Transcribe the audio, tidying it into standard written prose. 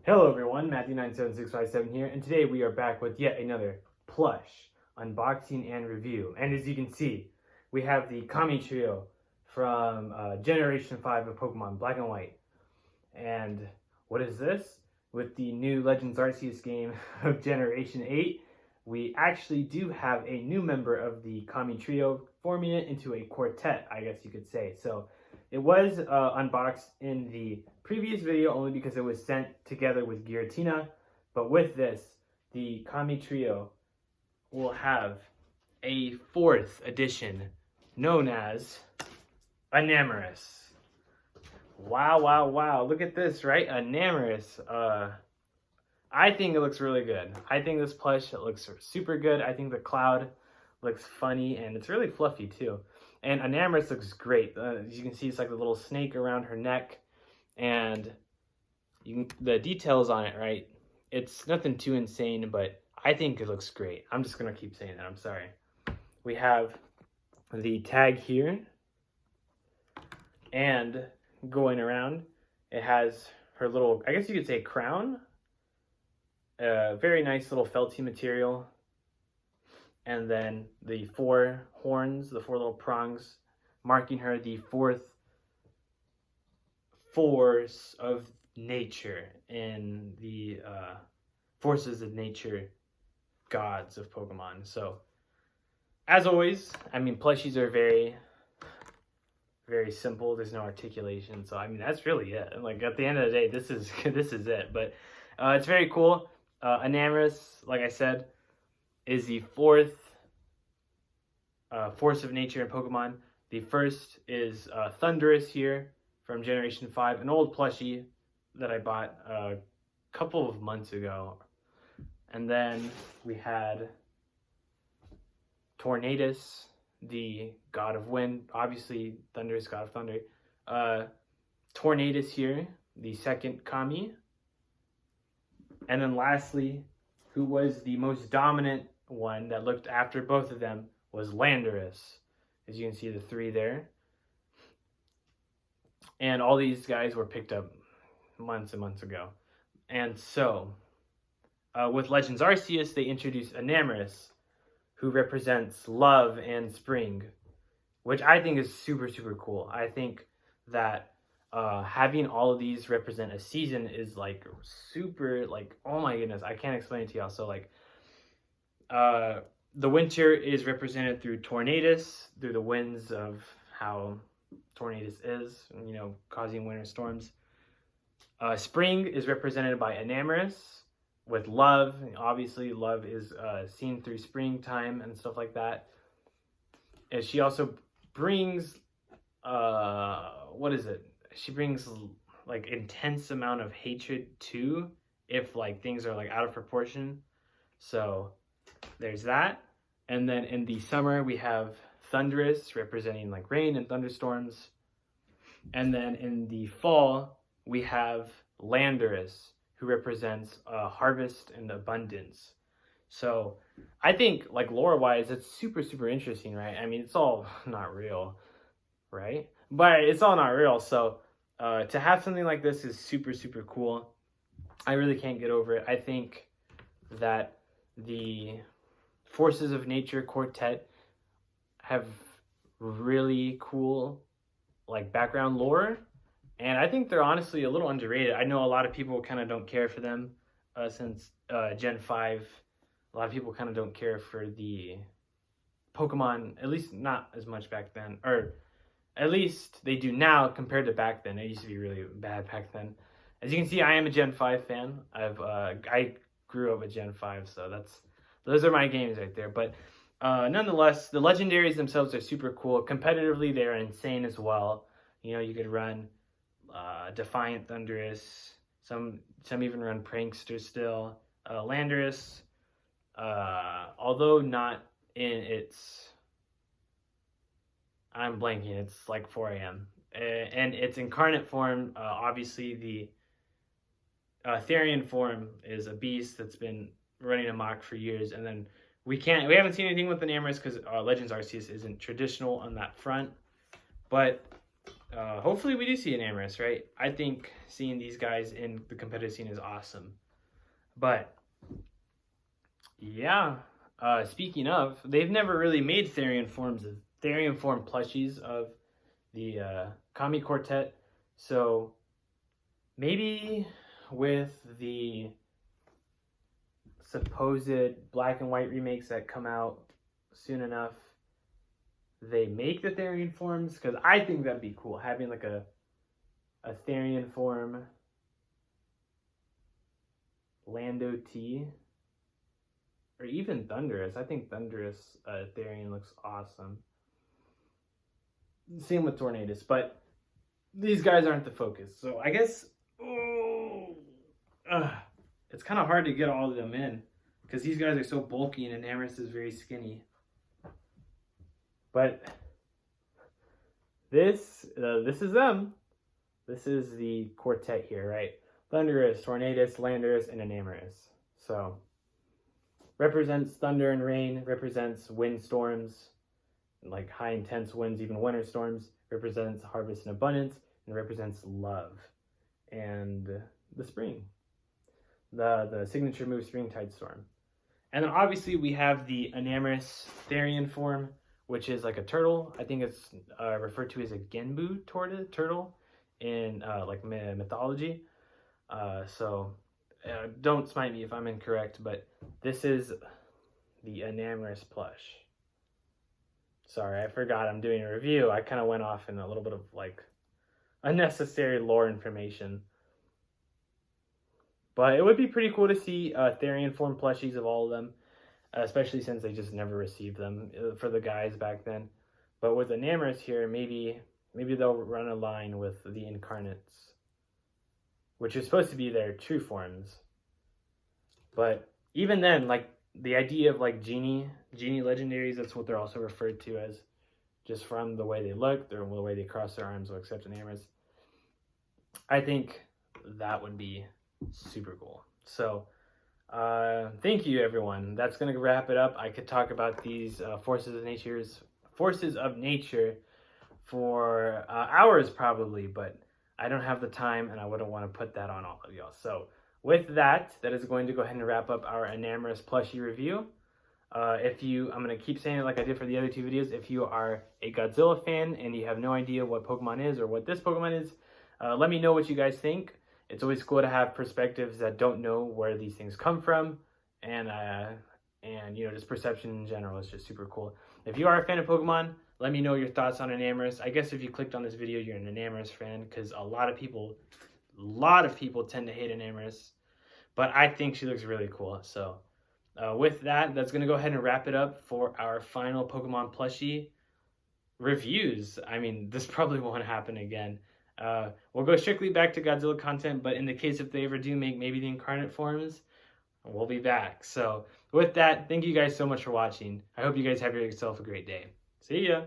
Hello everyone, Matthew97657 here, and today we are back with yet another plush unboxing and review. And as you can see, we have the Kami Trio from Generation 5 of Pokemon Black and White. And what is this? With the new Legends Arceus game of Generation 8, we actually do have a new member of the Kami Trio, forming it into a quartet, I guess you could say. So it was unboxed in the previous video only because it was sent together with Giratina, but with this, the Kami Trio will have a 4th edition known as Enamorus. Wow, look at this, right? Enamorus. I think it looks really good. I think this plush looks super good. I think the cloud looks funny, and it's really fluffy too. And Enamorus looks great. As you can see, it's like a little snake around her neck, and the details on it, right? It's nothing too insane, but I think it looks great. I'm just gonna keep saying that. I'm sorry. We have the tag here, and going around, it has her little, I guess you could say, crown. Very nice little felty material. And then the 4 horns, the 4 little prongs, marking her the 4th force of nature in the forces of nature gods of Pokemon. So, as always, I mean, plushies are very simple. There's no articulation. So, I mean, that's really it. Like, at the end of the day, this is it. But it's very cool. Enamorus, like I said, is the 4th force of nature in Pokemon. The first is Thundurus here from Generation 5, an old plushie that I bought a couple of months ago. And then we had Tornadus, the god of wind, obviously Thundurus, god of thunder. Tornadus here, the 2nd Kami. And then lastly, who was the most dominant one that looked after both of them, was Landorus. As you can see, the 3 there. And all these guys were picked up months and months ago. And so, with Legends Arceus, they introduced Enamorus, who represents love and spring, which I think is super cool. I think that having all of these represent a season is like super, like, oh my goodness, I can't explain it to y'all. So like the winter is represented through Tornadus, through the winds of how Tornadus is, you know, causing winter storms. Spring is represented by Enamorus with love. Obviously love is seen through springtime and stuff like that. And she also brings what is it? She brings like intense amount of hatred too, if like things are like out of proportion. So there's that. And then in the summer we have Thundurus, representing like rain and thunderstorms. And then in the fall we have Landorus, who represents harvest and abundance. So I think like lore wise it's super interesting, right? I mean, it's all not real, right? But it's all not real. So to have something like this is super cool. I really can't get over it. I think that the Forces of Nature Quartet have really cool like background lore, and I think they're honestly a little underrated. I know a lot of people kind of don't care for them since Gen 5. A lot of people kind of don't care for the Pokemon, at least not as much back then, or at least they do now compared to back then. It used to be really bad back then. As you can see, I am a Gen 5 fan. I grew up with Gen 5, so those are my games right there. But nonetheless, the legendaries themselves are super cool. Competitively, they're insane as well. You know, you could run Defiant Thundurus. Some even run Prankster still. Landorus, although not in its, I'm blanking, it's like 4 a.m. And its incarnate form, obviously the therian form is a beast that's been running amok for years. And then we haven't seen anything with the Enamorus because Legends Arceus isn't traditional on that front. But hopefully we do see Enamorus, right? I think seeing these guys in the competitive scene is awesome. But yeah, speaking of, they've never really made therian form plushies of the Kami Quartet. So maybe with the supposed black and white remakes that come out soon enough, they make the therian forms, because I think that'd be cool, having like a therian form Lando T, or even Thunderous. I think Thunderous therian looks awesome. Same with Tornadus, but these guys aren't the focus. So I guess it's kind of hard to get all of them in, because these guys are so bulky and Enamorus is very skinny. But this is them. This is the quartet here, right? Thunderous, Tornadus, Landorus, and Enamorus. So represents thunder and rain, represents windstorms, like high intense winds, even winter storms, represents harvest and abundance, and represents love and the spring. The signature move, Springtide Storm. And then obviously we have the Enamorus therian form, which is like a turtle. I think it's referred to as a Genbu turtle in like mythology. So don't smite me if I'm incorrect, but this is the Enamorus plush. Sorry, I forgot I'm doing a review. I kind of went off in a little bit of like unnecessary lore information. But it would be pretty cool to see therian form plushies of all of them, especially since they just never received them for the guys back then. But with Enamorus here, maybe they'll run a line with the incarnates, which is supposed to be their true forms. But even then, like the idea of like genie legendaries, that's what they're also referred to as, just from the way they look, the way they cross their arms, except Enamorus. I think that would be super cool. So thank you, everyone. That's gonna wrap it up. I could talk about these forces of nature for hours probably, but I don't have the time and I wouldn't want to put that on all of y'all. So with that is going to go ahead and wrap up our Enamorus plushie review. I'm going to keep saying it like I did for the other two videos, if you are a Godzilla fan and you have no idea what Pokemon is or what this Pokemon is, let me know what you guys think. It's always cool to have perspectives that don't know where these things come from, and you know, just perception in general is just super cool. If you are a fan of Pokemon, let me know your thoughts on Enamorus. I guess if you clicked on this video, you're an Enamorus fan, because a lot of people tend to hate Enamorus, but I think she looks really cool. So with that's going to go ahead and wrap it up for our final Pokemon plushie reviews. I mean, this probably won't happen again. We'll go strictly back to Godzilla content, but in the case if they ever do make maybe the incarnate forms, we'll be back. So with that, thank you guys so much for watching. I hope you guys have yourself a great day. See ya!